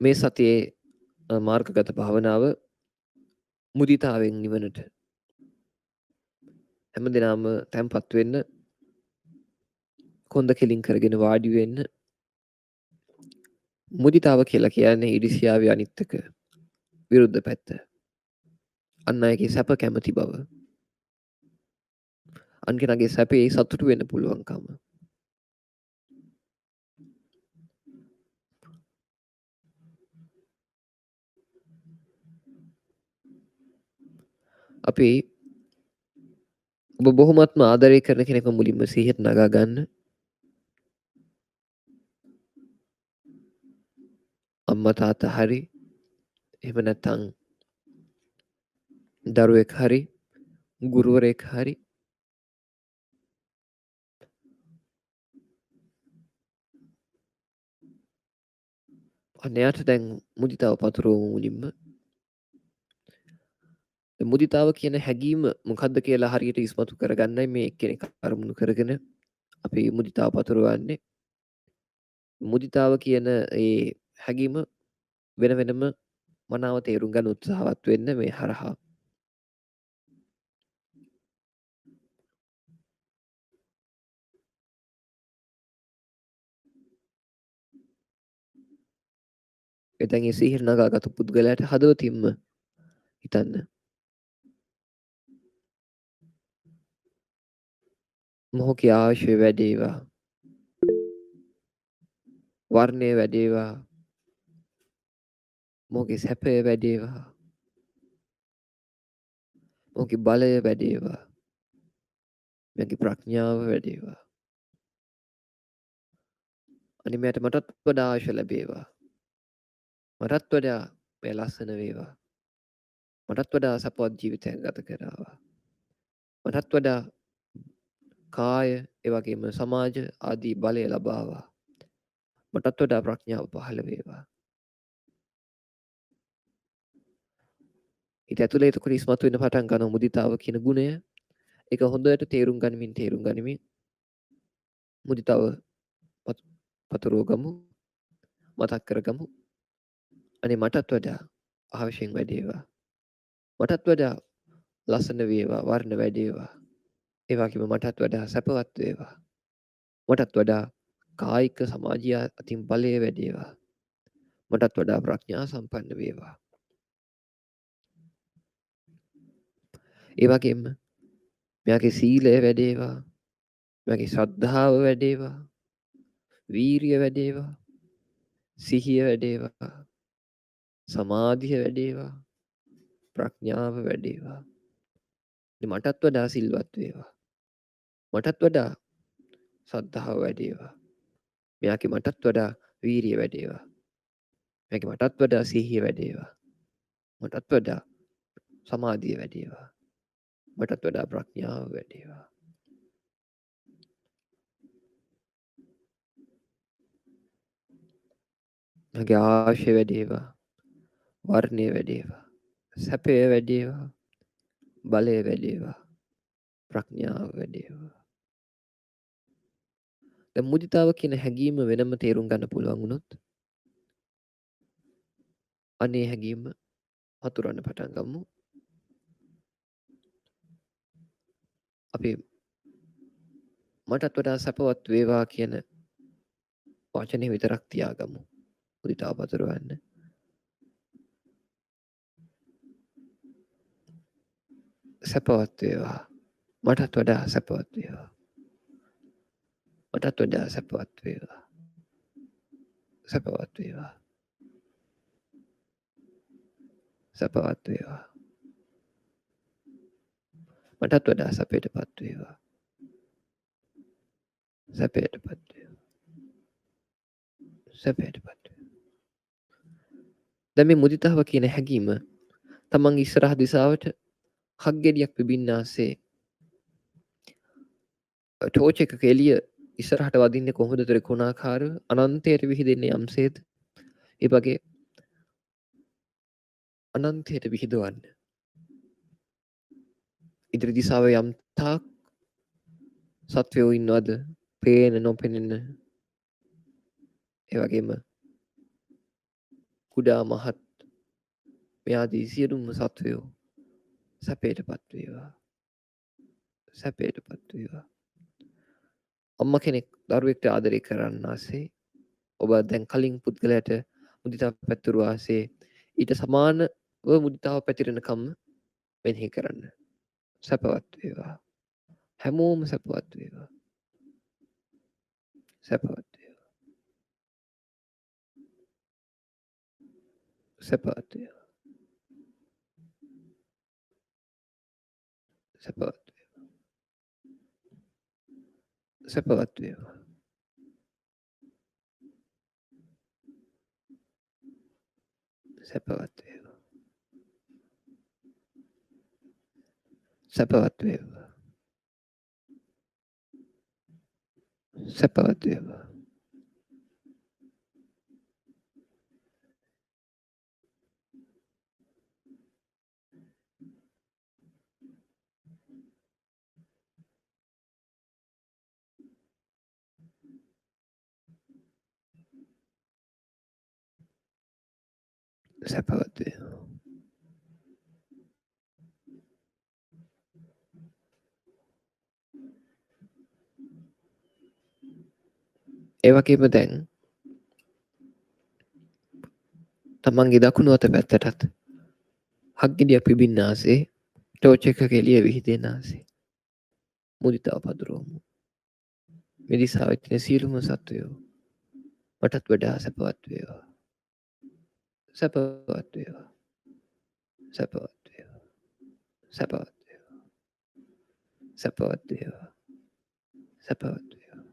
මේ සතියේ මාර්ගගත භාවනාව මුදිතාවෙන් නිවනට හැමදෙනාම තැන්පත් වෙන්න, කොන්ද කෙලින් කරගෙන වාඩි වෙන්න. මුදිතාව කියලා කියන්නේ ඉරිසියාවේ අනිත් එක විරුද්ධ පැත්ත. අන් අයගේ සැප කැමති බව. අන් කෙනාගේ සැපේ සතුටු වෙන්න පුළුවන්කම. අපි ඔබ බොහොමත්ම ආදරය කරන කෙනෙක්ව මුලින්ම සිහියට නගා ගන්න. අම්මා තාත්තා හරි, එහෙම නැත්නම් දරුවෙක් හරි, ගුරුවරයෙක් හරි, අන්න එයාට දැන් මුදිතාව පතුරවමු මුලින්ම. මුදිතාව කියන හැඟීම මොකක්ද කියලා හරියට ඉස්මතු කරගන්නයි මේ එක්කෙනෙක් අරමුණු කරගෙන අපි මුදිතාව පතුරවන්නේ. මුදිතාව කියන ඒ හැඟීම වෙන වෙනම මනාව තේරුම් ගන්න උත්සාහවත් වෙන්න මේ හරහා. එතැන් ඒ සිහියට නගාගත්තු පුද්ගලයාට හදවතින්ම හිතන්න. මොහොගේ ආශය වැඩේවා. වර්ණය වැඩේවා. මොහුගේ සැපය වැඩේවා. මොහුගේ බලය වැඩේවා. මගේ ප්‍රඥාව වැඩේවා. අනිමයට මටත් වඩා ආශ ලැබේවා. මටත් වඩා මේ ලස්සන වේවා. මටත් වඩා සපවත් ජීවිතයක් ගත කරාවා. මටත් වඩා කාය එවගේම සමාජ ආදී බලය ලබාවා. මටත් වඩා ප්‍රඥාව පහළ වේවා. හිත ඇතුලේ එතකොට ඉස්මතු වෙන පටන් ගන්න මුදිතාව කියන ගුණය. ඒක හොඳට තේරුම් ගනිමින් මුදිතාව පතුරව ගමු, මතක් කරගමු. අනේ මටත් වඩා අවශ්‍යයෙන් වැඩේවා. මටත් වඩා ලස්සන වේවා, වර්ණ වැඩේවා. ඒ වගේම මටත් වඩා සැපවත් වේවා. මටත් වඩා කායික සමාජීය අතින් බලය වැඩේවා. මටත් වඩා ප්‍රඥා සම්පන්න වේවා. ඒ වගේම මෙයාගේ සීලය වැඩේවා. මෙයාගේ ශ්‍රද්ධාව වැඩේවා. වීරිය වැඩේවා. සිහිය වැඩේවා. සමාධිය වැඩේවා. ප්‍රඥාව වැඩේවා. මටත් වඩා සිල්වත් වේවා. මටත් වඩා ශ්‍රද්ධාව වැඩේවා. මෙයාගේ මටත් වඩා වීරිය වැඩේවා. මෙයාගේ මටත් වඩා සිහිය වැඩේවා. මටත් වඩා සමාධිය වැඩේවා. මටත් වඩා ප්‍රඥාව වැඩේවා. මගේ ආශය වැඩේවා. වර්ණය වැඩේවා. සැපය වැඩේවා. බලය වැඩේවා. ප්‍රඥාව වැඩේවා. දැන් මුදිතාව කියන හැඟීම වෙනම තේරුම් ගන්න පුළුවන් වුණොත් අනේ හැඟීම හතුරන්න පටන් ගමු. අපි මටත් වඩා සැපවත් වේවා කියන වචනේ විතරක් තියාගමු. මුදිතාව පතුරවන්න. සැපවත් වේවා. මටත් වඩා සැපවත් වේවා. මටත් වඩා සැපවත් වේවා. සැපවත් වේවා. සැපවත් වේවා. මටත් වඩා සැපයටපත් වේවා. සැපයටපත් වේවා. සැපයටපත් වේවා. දැන් මේ මුදිතාව කියන හැඟීම තමන්ගේ ඉස්සරහ දිසාවට හක් ගෙඩියක් පිබින්නාසේ ටෝච් එකක එළිය ඉස්සරහට වදින්නේ කොහොමද ත්‍රිකෝණාකාරව අනන්තයට විහිදෙන්නේ යම්සේද ඒ වගේ අනන්තයට විහිදවන්න. ඉදිරි දිසාවේ යම් තාක් සත්වයෝ ඉන්නවද පේන නොපෙනෙන ඒ වගේම කුඩා මහත් මේ ආදී සියලුම සත්වයෝ සැපයටපත් වේවා. සැපයටපත් වේවා. අම්මා කෙනෙක් දරුවෙක්ට ආදරය කරන්නාසේ ඔබ දැන් කලින් පුද්ගලයාට මුදිතාව පැතුරු ආසේ ඊට සමානව මුදිතාව පැතිරෙනකම් මෙනෙහි කරන්න. සැපවත් වේවා. හැමෝම සැපවත් වේවා. සැපවත් වේවා. සැපවත් වේවා. සැපවත් වේවා. සැපවත් වේවා. සැපවත් වේවා. සැපවත් වේවා. සැපවත් වේවා. සැපවත් වේවා. ඒ වගේම දැන් තමන්ගේ දකුණු අත පැත්තටත් හක්ගෙඩියක් පිබින්නාසේ ටෝච් එකක එළිය විහිදෙනාසේ මුදිතාව පතුරවමු. මේ දිසාවෙත් ඉන්න සියලුම සත්වයෝ මටත් වඩා සැපවත් වේවා. සැපවත් වේවා. සැපවත් වේවා. සැපවත් වේවා. සැපවත් වේවා. සැපවත් වේවා.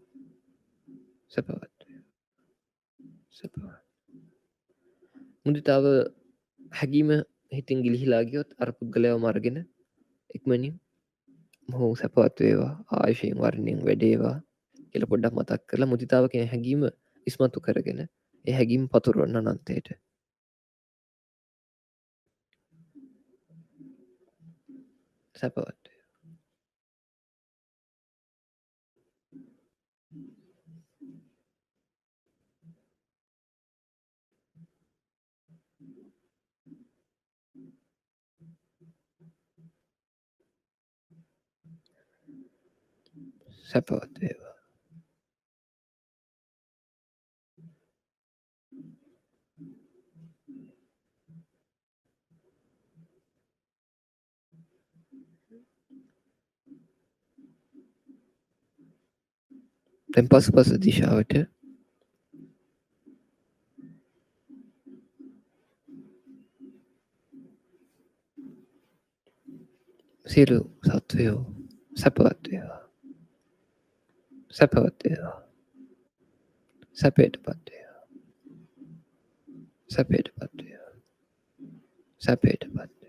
සැපවත් වේවා. සැපවත්. මුදිතාව හැඟීම හිතින් ගිලිහිලා ගියොත් අර පුද්ගලයාවම අරගෙන ඉක්මනින් මොහු සැපවත් වේවා. ආයුෂයෙන් වර්ණයෙන් වැඩේවා කියලා පොඩ්ඩක් මතක් කරලා මුදිතාව කියන හැඟීම ඉස්මතු කරගෙන ඒ හැඟීම පතුරවන්න අනන්තයට. සැපවත් වේවා. සැපවත් වේවා. දැන් පසුපස දිශාවට සියලු සත්වයෝ සැපවත් වේවා. සැපවත් වේවා. සැපයටපත් වේවා. සැපයටපත් වේවා. සැපයටපත් වේවා.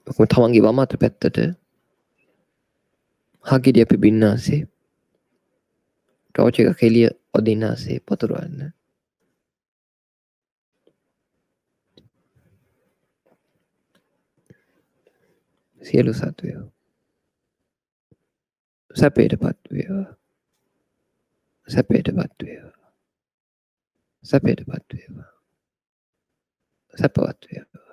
තමන්ගේ වම අත පැත්තට හක්ගෙඩිය පිබින්නාසේ ටෝච් එකක් එළිය ඔදින්නාසේ පතුරවන්න. සියලු සත්වයෝ සැපයටපත් වේවා. සැපයටපත් වේවා. සැපයටපත් වේවා. සැපවත් වේවා.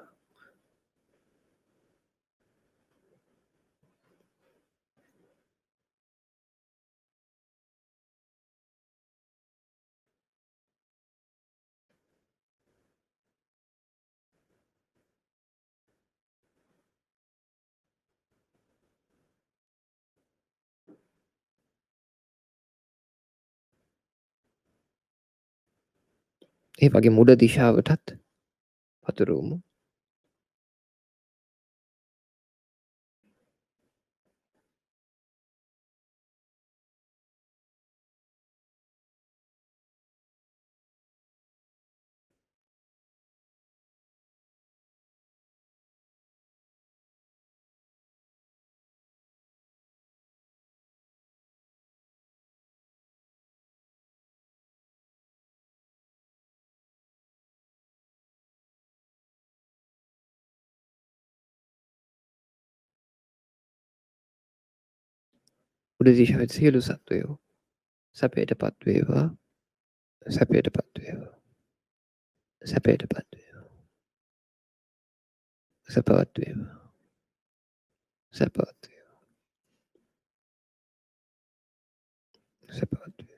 ඒ වගේ මුඩ දිශාවටත් පතුරවමු. උඩ දිශාවේ සියලු සත්වයෝ සැපයටපත් වේවා. සැපයටපත් වේවා. සැපයටපත් වේවා. සැපවත් වේවා. සැපවත් වේවා. සැපවත් වේවා.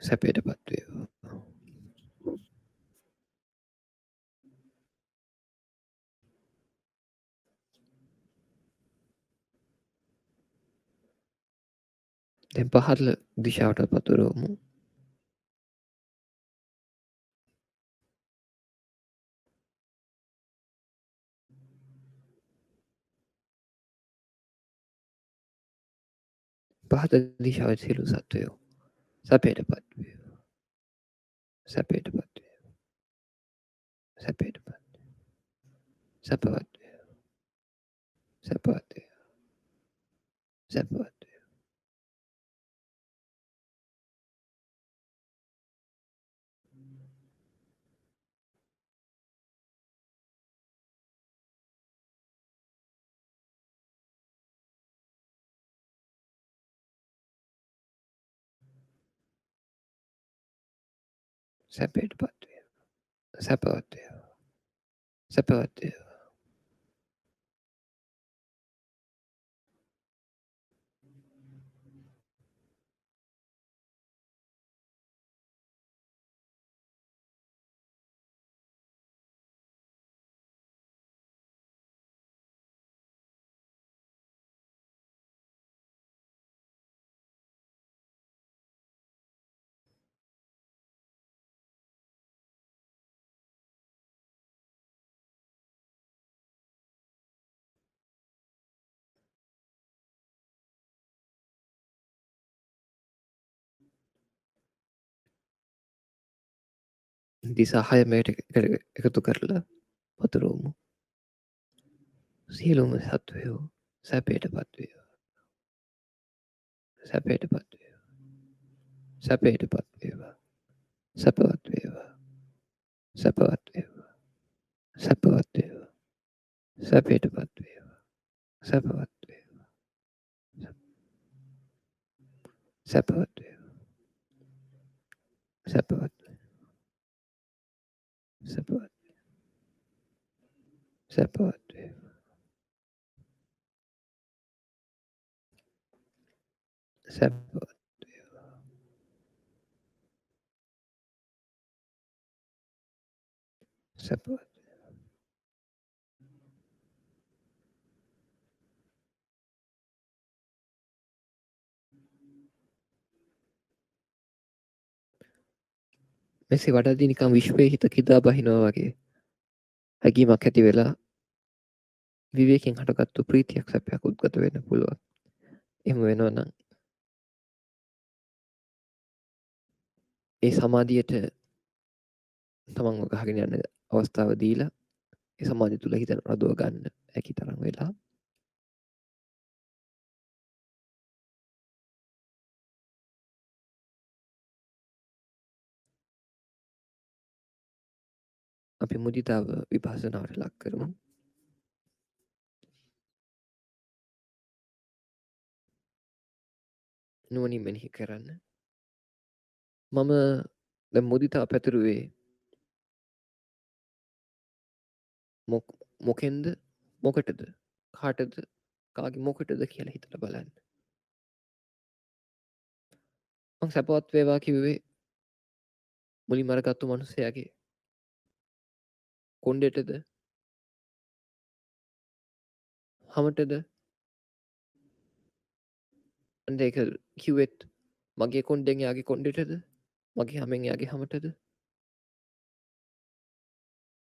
සැපයටපත් වේවා. දැන් පහළ දිශාවට පතුරවමු. පහත දිශාවේ සියලු සත්වයෝ සැපයටපත් වේවා. සැපයටපත් වේවා. සැපයටපත් වේවා. සැපවත් වේවා. සැපවත් වේවා. සැපවත් වේවා. සැපයටපත් වේවා. සැපවත් වේවා. සැපවත් වේවා. දිසා 6 එකතු කරලා පතුරවමු. සියලුම සත්වයෝ සැපයටපත් වේවා. සැපයටපත් වේවා. සැපයටපත් වේවා. සැපවත් වේවා. සැපවත් වේවා. සැපවත් වේවා. සැපයටපත් වේවා. සැපවත් වේවා. සැපවත් වේවා. සැපවත් සැපවත් සැපවත් වේවා. සැපවත් වේවා. සැපවත් මෙසේ වටදී නිකම් විශ්වයේ හිත කිදා බහිනවා වගේ හැඟීමක් ඇති වෙලා විවේකයෙන් හටගත්තු ප්‍රීතියක් සැපයක් උද්ගත වෙන්න පුළුවන්. එහෙම වෙනවා නම් ඒ සමාධියට තමන්ව ගහගෙන යන අවස්ථාව දීලා ඒ සමාධිය තුල හිත රඳව ගන්න හැකි තරම් වෙලා අපි මුදිතාව විපස්සනාවට ලක් කරමු. නුවණින් මෙනෙහි කරන්න. මම දැන් මුදිතාව පැතුරුවේ මොකෙන්ද මොකටද කාටද කාගේ මොකටද කියලා හිතලා බලන්න. මං සැපවත් වේවා කිව්වේ මුලින්ම අරගත්තු මනුස්සයාගේ කොණ්ඩෙටද හමටද අන්න ඒක කිව්වෙත් මගේ කොණ්ඩෙන් එයාගේ කොණ්ඩෙටද මගේ හමෙන් එයාගේ හමටද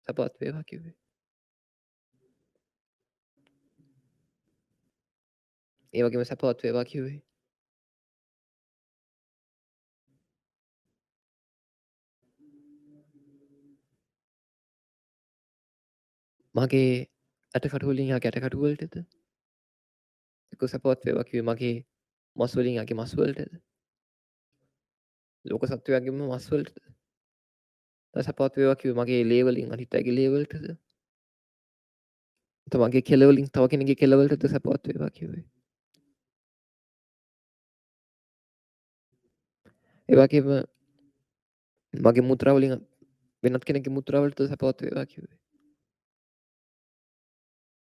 සැපවත් වේවා කිව්වේ. ඒ වගේම සැපවත් වේවා කිව්වේ. මගේ ඇටකටු වලින් එයාගේ ඇටකටු වලටද ඒක සැපවත් වේවා කිව්වේ මගේ මස් වලින් එයාගේ මස් වලටද ලෝක සත්වයාගේම මස් වලටද සැපවත් වේවා කිව්වේ මගේ ලේ වලින් අනිත් අයගේ ලේ වලටද මගේ කෙල වලින් තව කෙනෙක්ගේ කෙල වලටද සැපවත් වේවා කිව්වේ. ඒ වගේම මගේ මුත්‍රා වලින් වෙනත් කෙනෙක්ගේ මුත්‍රා වලට සැපවත් වේවා කිව්වේ.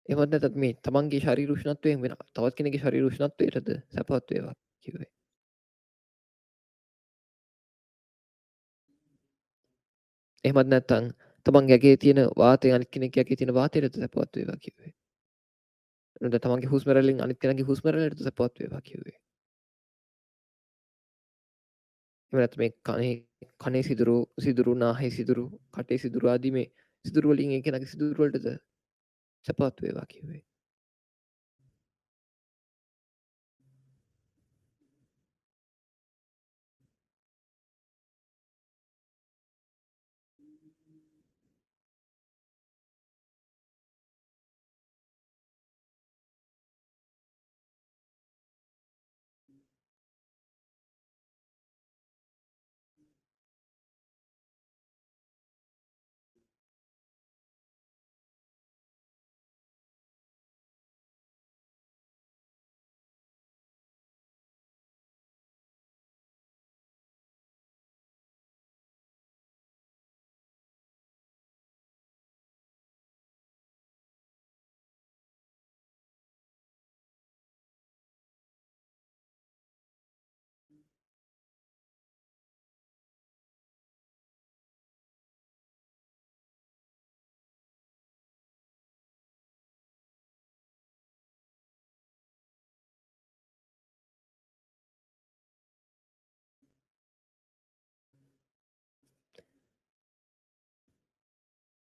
එහෙමත් නැත්නම් මේ තමන්ගේ ශරීර උෂ්ණත්වයෙන් වෙන තවත් කෙනෙක්ගේ ශරීර උෂ්ණත්වයටද සැපවත් වේවා කිව්වේ. එහෙමත් නැත්නම් තමන්ගේ ඇගේ තියෙන වාතය අනිත් කෙනෙක්ගේ ඇගේ තියෙන වාතයටද සැපවත් වේවා කිව්වේ. නැත්නම් තමන්ගේ හුස්ම රැල්ලෙන් අනිත් කෙනාගේ හුස්ම රැල්ලටද සැපවත් වේවා කිව්වේ. එහෙම නැත්නම් මේ කනේ සිදුරු නාහේ සිදුරු කටේ සිදුරු ආදී මේ සිදුරු වලින් ඒ කෙනාගේ සිදුරු වලටද සැපවත් වේවා කිව්වේ.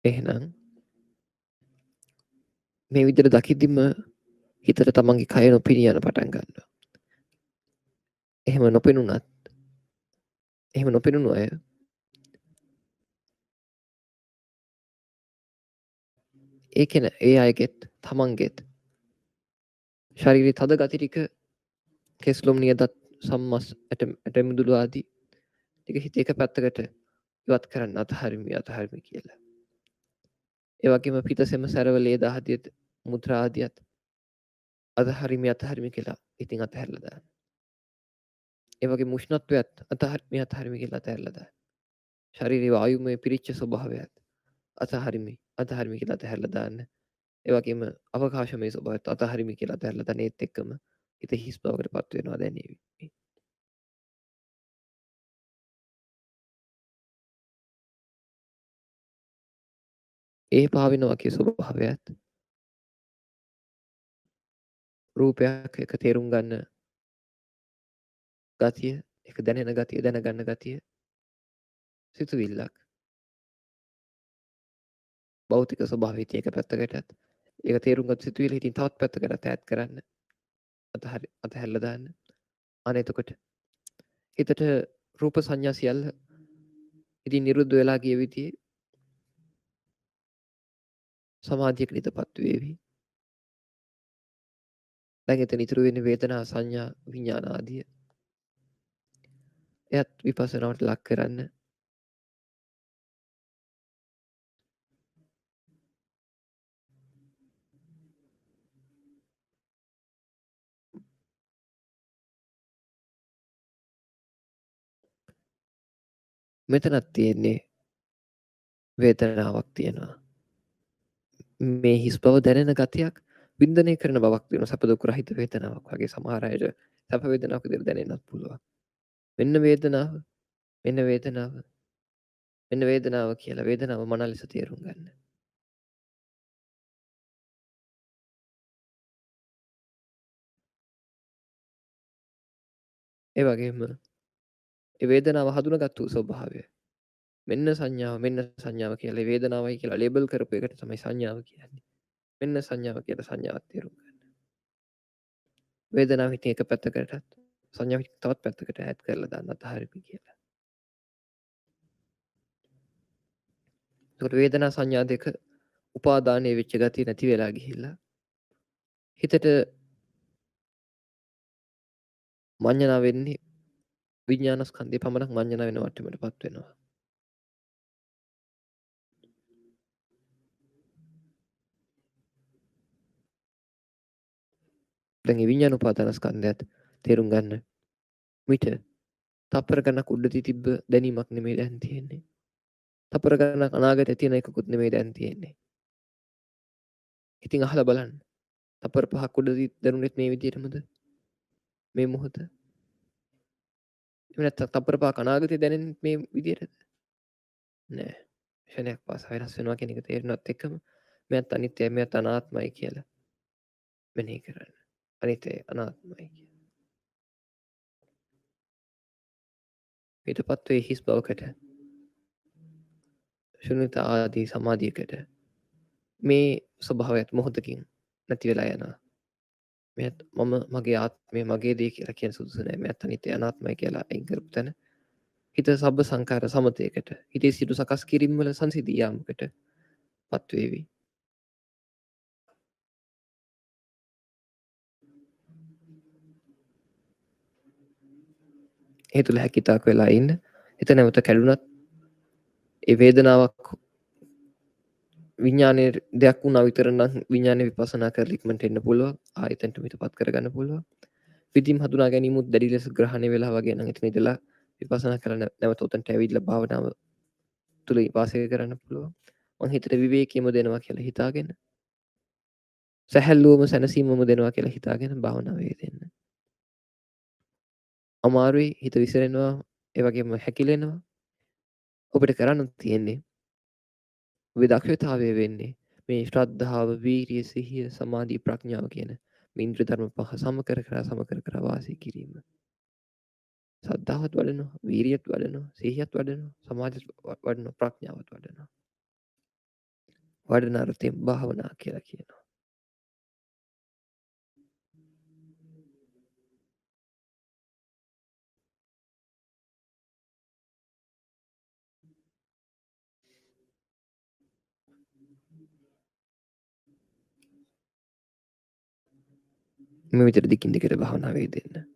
එහෙනම් මේ විදිහට දකිද්දිම හිතට තමන්ගේ කය නොපෙනී යන පටන් ගන්නවා. එහෙම නොපෙනුණු අය ඒ අයගෙත් තමන්ගෙත් ශරීරයේ තද ගති ටික කෙස්ලොම් නියදත් සම්මස් ඇටමිදුළු ආදී ටික හිත එක පැත්තකට ඉවත් කරන්න අතහරිමි කියලා. ඒ වගේම පිටසෙම සැරවලේ දහදියත් මුත්‍රා ආදියත් අතහරිමි කියලා ඉතින් අතහැරලා දාන්න. ඒ වගේ මුෂ්ණත්වයත් අතහරිමි කියලා අතහැරලා දාන්න. ශරීරයේ වායුමය පිරිච්ච ස්වභාවයත් අතහරිමි කියලා අතහැරලා දාන්න. ඒ වගේම අවකාශමය ස්වභාවයත් අතහරිමි කියලා අතහැරලා දාන්න. ඒත් එක්කම හිත හිස් බවකටපත් වෙනවා දැනේවි. ඒ පාවෙන වගේ ස්වභාවයත් රූපයක් එක තේරුම් ගන්න ගතිය එක දැනෙන ගතිය දැනගන්න ගතිය සිතුවිල්ලක් භෞතික ස්වභාවය තියෙක පැත්තකටත් ඒක තේරුම් ගත් සිතුවිලි ඉතින් තවත් පැත්තකට ඈත් කරන්න අතහැරලා දාන්න. අනේ එතකොට හිතට රූප සංඥා සියල්ල ඉතින් නිරුද්ධ වෙලා ගිය විදිහේ සමාධියකට හිතපත් වේවි. දැන් එතන ඉතුරු වෙන්නේ වේදනා සංඥා විඥාන ආදිය. එයත් විපස්සනාවට ලක් කරන්න. මෙතනත් තියෙන්නේ වේදනාවක් තියෙනවා. මේ හිස් බව දැනෙන ගතියක් වින්දනය කරන බවක් තියෙනවා. සැප දුක් රහිත වේදනාවක් වගේ සමහර අයට සැප වේදනාවක් විදිහට දැනෙන්නත් පුළුවන්. මෙන්න වේදනාව මෙන්න වේදනාව කියලා. වේදනාව මන ලෙස තේරුම් ගන්න. ඒ වගේම ඒ වේදනාව හඳුනාගත්තු ස්වභාවය. මෙන්න සංඥාව කියලා වේදනාවයි කියලා ලේබල් කරපු එකට තමයි සංඥාව කියන්නේ. මෙන්න සංඥාව කියලා සංඥාවක් තේරුම් ගන්න. වේදනාව හිතේ එක පැත්තකටත් සංඥාව තවත් පැත්තකට ඈඩ් කරලා දාන්න අතහරින්න කියලා. ඒකට වේදනා සංඥා දෙක උපාදානයේ වෙච්ච ගතිය නැති වෙලා ගිහිල්ලා හිතට මඤ්ඤණා වෙන්නේ විඥානස්කන්ධය පමණක් මඤ්ඤණා වෙන මට්ටමටපත් වෙනවා. දැන් මේ විඥාන උපාදානස්කන්ධයත් තේරුම් ගන්න. මිට තප්පර ගණක් උඩදී තිබ්බ දැනීමක් නෙමෙයි දැන් තියෙන්නේ. තප්පර ගණක් අනාගතේ තියෙන එකකුත් නෙමෙයි දැන් තියෙන්නේ. ඉතින් අහලා බලන්න. තප්පර 5ක් උඩදී දැනුනෙත් මේ විදිහටමද? මේ මොහොත. එහෙම නැත්නම් තප්පර 5ක් අනාගතේ දැනෙන්නේ මේ විදිහටද? නෑ. ක්ෂණයක් පාසා වෙනස් වෙනවා කියන එක තේරුණත් එක්කම මෙයත් අනිත්‍යයි මෙයත් අනාත්මයි කියලා මෙනෙහි කරන්න. අනිත්‍යයි අනාත්මයි කියලා. ඊටපත් වේ හිස් බවකට ශුන්‍යතා ආදී සමාධියකට මේ ස්වභාවයත් මොහොතකින් නැති වෙලා යනවා. මෙයත් මම මගේ ආත්මය මගේ දේ කියලා කියන සුදුසු නෑ. මෙයත් අනිත්‍ය අනාත්මයි කියලා අයින් කරපු තැන හිත සබ්බ සංඛාර සමතයකට හිතේ සිටු සකස් කිරීම වල සංසිඳී යාමකට පත් වේවි. ඒ තුළ හැකිතාක් වෙලා ඉන්න. හිත නැවත කැඩුනත් ඒ වේදනාවක් විඥානයේ දෙයක් වුණා විතර නම් විඥානේ විපස්සනා කරලා ඉක්මනට එන්න පුළුවන්. ආයතනට පිටපත් කරගන්න පුළුවන්. විදීම් හඳුනා ගැනීමත් දැඩි ලෙස ග්‍රහණය වෙලා වගේ නම් එතන ඉඳලා විපස්සනා කරලා නැවත උතන්ට ඇවිල්ලා භාවනාව තුල වාසය කරන්න පුළුවන්. මං හිතට විවේකීම දෙනවා කියලා හිතාගෙන සැහැල්ලුවම සැනසීමම දෙනවා කියලා හිතාගෙන භාවනාවේ යෙදෙන්න. අමාරුයි හිත විසිරෙනවා ඒ වගේම හැකිලෙනවා. ඔබට කරන්න තියෙන්නේ ඔබේ දක්ෂතාවය වෙන්නේ මේ ශ්‍රද්ධාව, වීරිය, සිහිය, සමාධි, ප්‍රඥාව කියන මේ ඉන්ද්‍රිය ධර්ම පහ සම කර කර වාසය කිරීම. ශ්‍රද්ධාවත් වඩනවා, වීරියත් වඩනවා, සිහියත් වඩනවා, සමාධියත් වඩනවා, ප්‍රඥාවත් වඩනවා. වඩන අර්ථයෙන් භාවනා කියලා කියනවා. මේ විතර දිගින් දිගට භාවනාවේ යෙදෙන්න.